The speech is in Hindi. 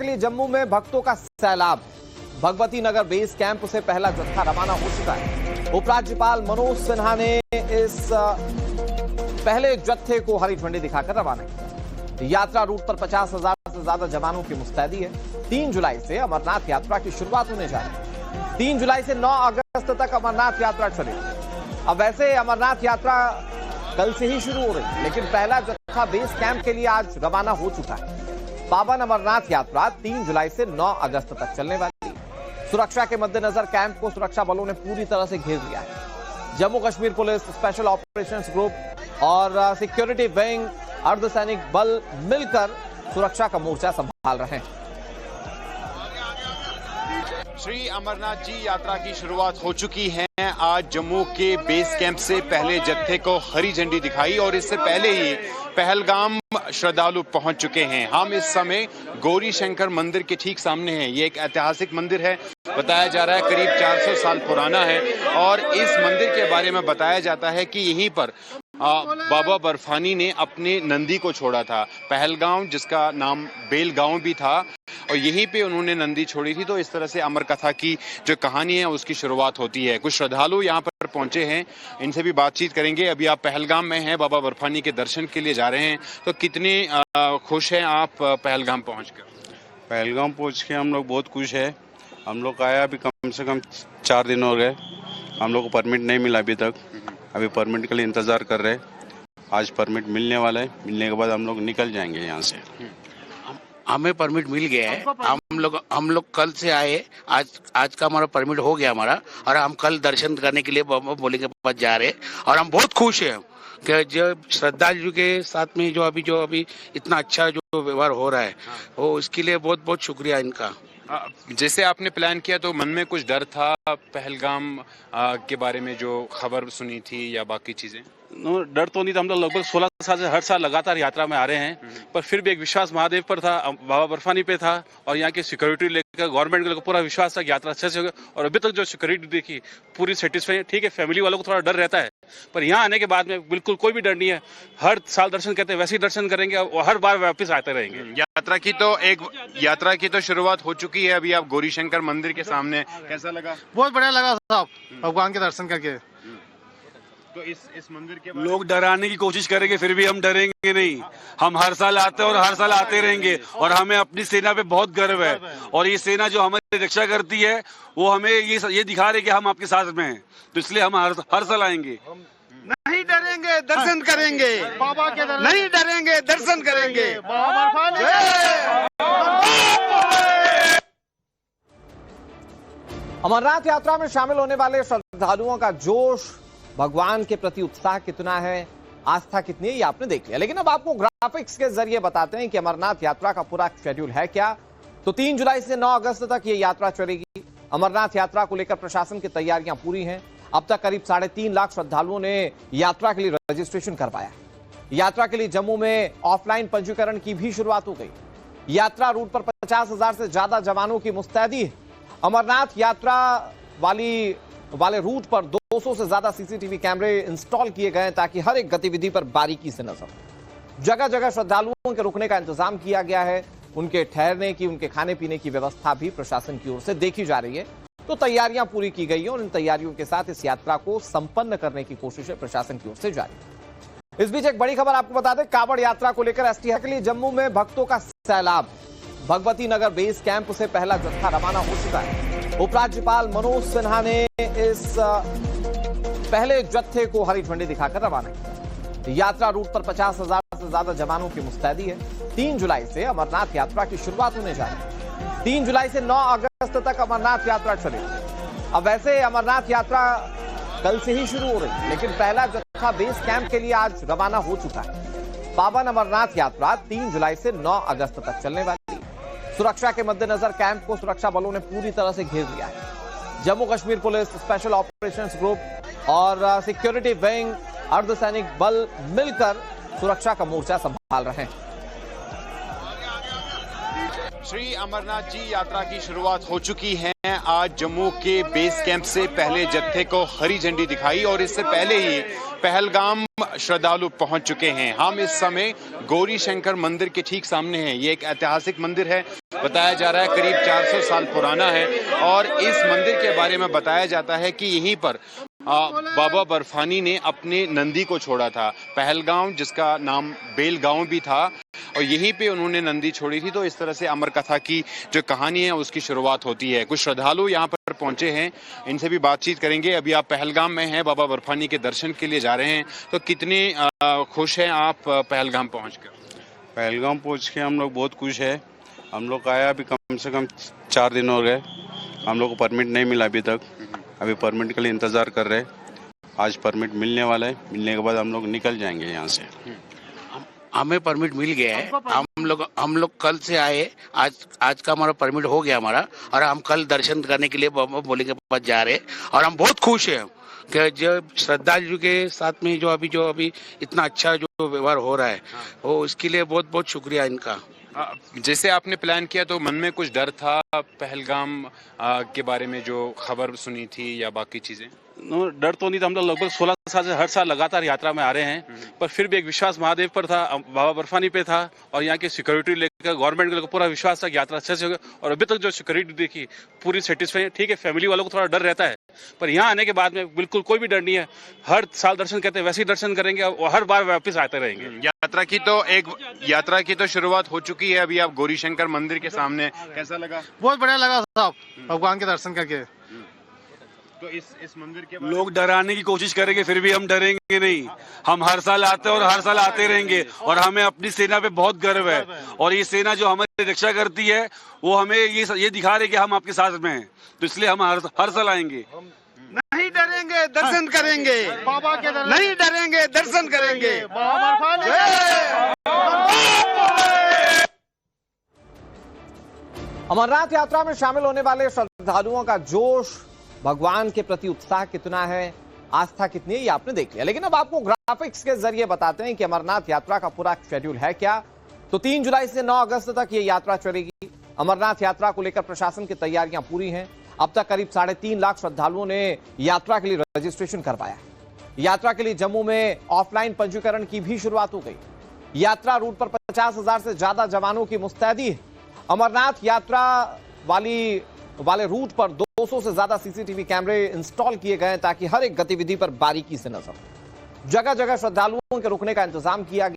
के लिए जम्मू में भक्तों का सैलाब। भगवती नगर बेस कैंप से पहला जत्था रवाना हो चुका है। उपराज्यपाल मनोज सिन्हा ने इस पहले जत्थे को हरी झंडी दिखाकर रवाना किया। यात्रा रूट पर 50,000 से ज्यादा जवानों की मुस्तैदी है। 3 जुलाई से अमरनाथ यात्रा की शुरुआत होने जा रही है। 3 जुलाई से 9 अगस्त तक अमरनाथ यात्रा चलेगी। अब वैसे अमरनाथ यात्रा कल से ही शुरू हो रही है, लेकिन पहला जत्था बेस कैंप के लिए आज रवाना हो चुका है। पावन अमरनाथ यात्रा 3 जुलाई से 9 अगस्त तक चलने वाली है। सुरक्षा के मद्देनजर कैंप को सुरक्षा बलों ने पूरी तरह से घेर लिया है। Jammu Kashmir police, special operations group और सिक्योरिटी विंग, अर्धसैनिक बल मिलकर सुरक्षा का मोर्चा संभाल रहे हैं। श्री अमरनाथ जी यात्रा की शुरुआत हो चुकी है। आज जम्मू के बेस कैंप से पहले जत्थे को हरी झंडी दिखाई और इससे पहले ही पहलगाम श्रद्धालु पहुंच चुके हैं। हम इस समय गौरी शंकर मंदिर के ठीक सामने हैं। ये एक ऐतिहासिक मंदिर है, बताया जा रहा है करीब 400 साल पुराना है और इस मंदिर के बारे में बताया जाता है कि यहीं पर बाबा बर्फानी ने अपने नंदी को छोड़ा था। पहलगाम जिसका नाम बेलगांव भी था और यहीं पे उन्होंने नंदी छोड़ी थी। तो इस तरह से अमर कथा की जो कहानी है उसकी शुरुआत होती है। कुछ श्रद्धालु यहाँ पर पहुंचे हैं, इनसे भी बातचीत करेंगे। अभी आप पहलगाम में हैं, बाबा बर्फानी के दर्शन के लिए जा रहे हैं, तो कितने खुश हैं आप पहलगाम पहुंचकर? पहलगाम पहुंच के हम लोग बहुत खुश है। हम लोग आया अभी कम से कम 4 दिन हो गए। हम लोग को परमिट नहीं मिला अभी तक। अभी परमिट के लिए इंतजार कर रहे हैं। आज परमिट मिलने वाला है। मिलने के बाद हम लोग निकल जाएंगे यहाँ से। हमें परमिट मिल गया है। हम लोग कल से आए। आज का हमारा परमिट हो गया हमारा, और हम कल दर्शन करने के लिए भोले के पास जा रहे हैं और हम बहुत खुश हैं कि जो श्रद्धालु के साथ में जो अभी इतना अच्छा जो व्यवहार हो रहा है, वो इसके लिए बहुत बहुत शुक्रिया इनका। जैसे आपने प्लान किया तो मन में कुछ डर था पहलगाम के बारे में, जो खबर सुनी थी या बाकी चीजें? डर तो नहीं था। हम लोग लगभग 16 साल से हर साल लगातार यात्रा में आ रहे हैं, पर फिर भी एक विश्वास महादेव पर था, बाबा बर्फानी पे था और यहाँ की सिक्योरिटी लेकर गवर्नमेंट को लेकर पूरा विश्वास था कि यात्रा अच्छे से होगी। और अभी तक जो सिक्योरिटी देखी पूरी सेटिस्फाई है। ठीक है, फैमिली वालों को थोड़ा डर रहता है, पर यहाँ आने के बाद में बिल्कुल कोई भी डर नहीं है। हर साल दर्शन करते हैं, वैसे ही दर्शन करेंगे और हर बार वापस आते रहेंगे। यात्रा की तो शुरुआत हो चुकी है। अभी आप गौरी शंकर मंदिर के सामने, कैसा लगा? बहुत बढ़िया लगा साहब, भगवान के दर्शन करके। तो इस मंदिर के लोग डराने की कोशिश करेंगे, फिर भी हम डरेंगे नहीं। हम हर साल आते हैं और हर साल आते रहेंगे और हमें अपनी सेना पे बहुत गर्व है। और ये सेना जो हमारी रक्षा करती है वो हमें ये दिखा रही है कि हम आपके साथ में हैं। तो इसलिए हम हर साल आएंगे। नहीं डरेंगे, दर्शन करेंगे। बाबा के दर्शन नहीं डरेंगे, दर्शन करेंगे। अमरनाथ यात्रा में शामिल होने वाले श्रद्धालुओं का जोश, भगवान के प्रति उत्साह कितना है, आस्था कितनी है, ये आपने देख लिया। लेकिन अब आपको ग्राफिक्स के जरिए बताते हैं कि अमरनाथ यात्रा का पूरा शेड्यूल है क्या। तो 3 जुलाई से 9 अगस्त तक ये यात्रा चलेगी। अमरनाथ यात्रा को लेकर प्रशासन की तैयारियां पूरी हैं। अब तक करीब 3.5 लाख श्रद्धालुओं ने यात्रा के लिए रजिस्ट्रेशन करवाया। यात्रा के लिए जम्मू में ऑफलाइन पंजीकरण की भी शुरुआत हो गई। यात्रा रूट पर 50,000 से ज्यादा जवानों की मुस्तैदी है। अमरनाथ यात्रा वाले रूट पर 200 से ज्यादा सीसीटीवी कैमरे इंस्टॉल किए गए हैं ताकि हर एक गतिविधि पर बारीकी से नजर हो। जगह जगह श्रद्धालुओं के रुकने का इंतजाम किया गया है। उनके ठहरने की, उनके खाने पीने की व्यवस्था भी प्रशासन की ओर से देखी जा रही है। तो तैयारियां पूरी की गई है और इन तैयारियों के साथ इस यात्रा को संपन्न करने की कोशिशें प्रशासन की ओर से जारी है। इस बीच एक बड़ी खबर आपको बता दें, कांवड़ यात्रा को लेकर एसटीएफ के लिए जम्मू में भक्तों का सैलाब। भगवती नगर बेस कैंप से पहला जत्था रवाना हो चुका है। उपराज्यपाल मनोज सिन्हा ने इस पहले जत्थे को हरी झंडी दिखाकर रवाना किया। यात्रा रूट पर 50,000 से ज्यादा जवानों की मुस्तैदी है। 3 जुलाई से अमरनाथ यात्रा की शुरुआत होने जा रही है। 3 जुलाई से 9 अगस्त तक अमरनाथ यात्रा चलेगी। अब वैसे अमरनाथ यात्रा कल से ही शुरू हो रही है, लेकिन पहला जत्था बेस कैंप के लिए आज रवाना हो चुका है। पावन अमरनाथ यात्रा 3 जुलाई से 9 अगस्त तक चलने वाली है। सुरक्षा के मद्देनजर कैंप को सुरक्षा बलों ने पूरी तरह से घेर लिया है। Jammu Kashmir police, special operations group और सिक्योरिटी विंग, अर्धसैनिक बल मिलकर सुरक्षा का मोर्चा संभाल रहे हैं। श्री अमरनाथ जी यात्रा की शुरुआत हो चुकी है। आज जम्मू के बेस कैंप से पहले जत्थे को हरी झंडी दिखाई और इससे पहले ही पहलगाम श्रद्धालु पहुंच चुके हैं। हम इस समय गौरी शंकर मंदिर के ठीक सामने हैं। ये एक ऐतिहासिक मंदिर है, बताया जा रहा है करीब 400 साल पुराना है और इस मंदिर के बारे में बताया जाता है कि यहीं पर बाबा बर्फानी ने अपने नंदी को छोड़ा था। पहलगाम जिसका नाम बेलगांव भी था और यहीं पे उन्होंने नंदी छोड़ी थी। तो इस तरह से अमर कथा की जो कहानी है उसकी शुरुआत होती है। कुछ श्रद्धालु यहाँ पर पहुंचे हैं, इनसे भी बातचीत करेंगे। अभी आप पहलगाम में हैं, बाबा बर्फानी के दर्शन के लिए जा रहे हैं, तो कितने खुश हैं आप पहलगाम पहुंचकर? पहलगाम पहुंच के हम लोग बहुत खुश है। हम लोग आया अभी कम से कम 4 दिन हो गए। हम लोग को परमिट नहीं मिला अभी तक। अभी परमिट के लिए इंतजार कर रहे हैं। आज परमिट मिलने वाला है। मिलने के बाद हम लोग निकल जाएंगे यहाँ से। हमें परमिट मिल गया है। हम लोग कल से आए। आज का हमारा परमिट हो गया हमारा, और हम कल दर्शन करने के लिए बोले के पास जा रहे हैं। और हम बहुत खुश हैं कि जो श्रद्धालु के साथ में जो अभी इतना अच्छा जो व्यवहार हो रहा है, वो इसके लिए बहुत बहुत शुक्रिया इनका। जैसे आपने प्लान किया तो मन में कुछ डर था पहलगाम के बारे में, जो खबर सुनी थी या बाकी चीजें? डर तो नहीं था। हम लोग लगभग 16 साल से हर साल लगातार यात्रा में आ रहे हैं, पर फिर भी एक विश्वास महादेव पर था, बाबा बर्फानी पे था और यहाँ की सिक्योरिटी लेकर गवर्नमेंट को पूरा विश्वास था कि यात्रा अच्छे से होगी। और अभी तक जो सिक्योरिटी देखी पूरी सेटिस्फाई है। ठीक है, फैमिली वालों को थोड़ा डर रहता है, पर यहाँ आने के बाद में बिल्कुल कोई भी डर नहीं है। हर साल दर्शन करते हैं, वैसे ही दर्शन करेंगे और हर बार वापस आते रहेंगे। यात्रा की तो शुरुआत हो चुकी है। अभी आप गौरी शंकर मंदिर के सामने, कैसा लगा? बहुत बढ़िया लगा साहब, भगवान के दर्शन करके। तो इस मंदिर के लोग डराने की कोशिश करेंगे, फिर भी हम डरेंगे नहीं। हम हर साल आते हैं और हर साल आते रहेंगे और हमें अपनी सेना पे बहुत गर्व है। और ये सेना जो हमारी रक्षा करती है, वो हमें ये दिखा रहे कि हम आपके साथ में हैं। तो इसलिए हम हर साल आएंगे। नहीं डरेंगे, दर्शन करेंगे। बाबा के दर्शन नहीं डरेंगे, दर्शन करेंगे। अमरनाथ यात्रा में शामिल होने वाले श्रद्धालुओं का जोश, भगवान के प्रति उत्साह कितना है, आस्था कितनी है, ये आपने देख लिया। लेकिन अब आपको ग्राफिक्स के जरिए बताते हैं कि अमरनाथ यात्रा का पूरा शेड्यूल है क्या। तो 3 जुलाई से 9 अगस्त तक ये यात्रा चलेगी। अमरनाथ यात्रा को लेकर प्रशासन की तैयारियां पूरी हैं। अब तक करीब 3.5 लाख श्रद्धालुओं ने यात्रा के लिए रजिस्ट्रेशन करवाया। यात्रा के लिए जम्मू में ऑफलाइन पंजीकरण की भी शुरुआत हो गई। यात्रा रूट पर 50,000 से ज्यादा जवानों की मुस्तैदी है। अमरनाथ यात्रा वाले रूट पर 200 से ज्यादा सीसीटीवी कैमरे इंस्टॉल किए गए ताकि हर एक गतिविधि पर बारीकी से नजर। जगह जगह श्रद्धालुओं के रुकने का इंतजाम किया गया।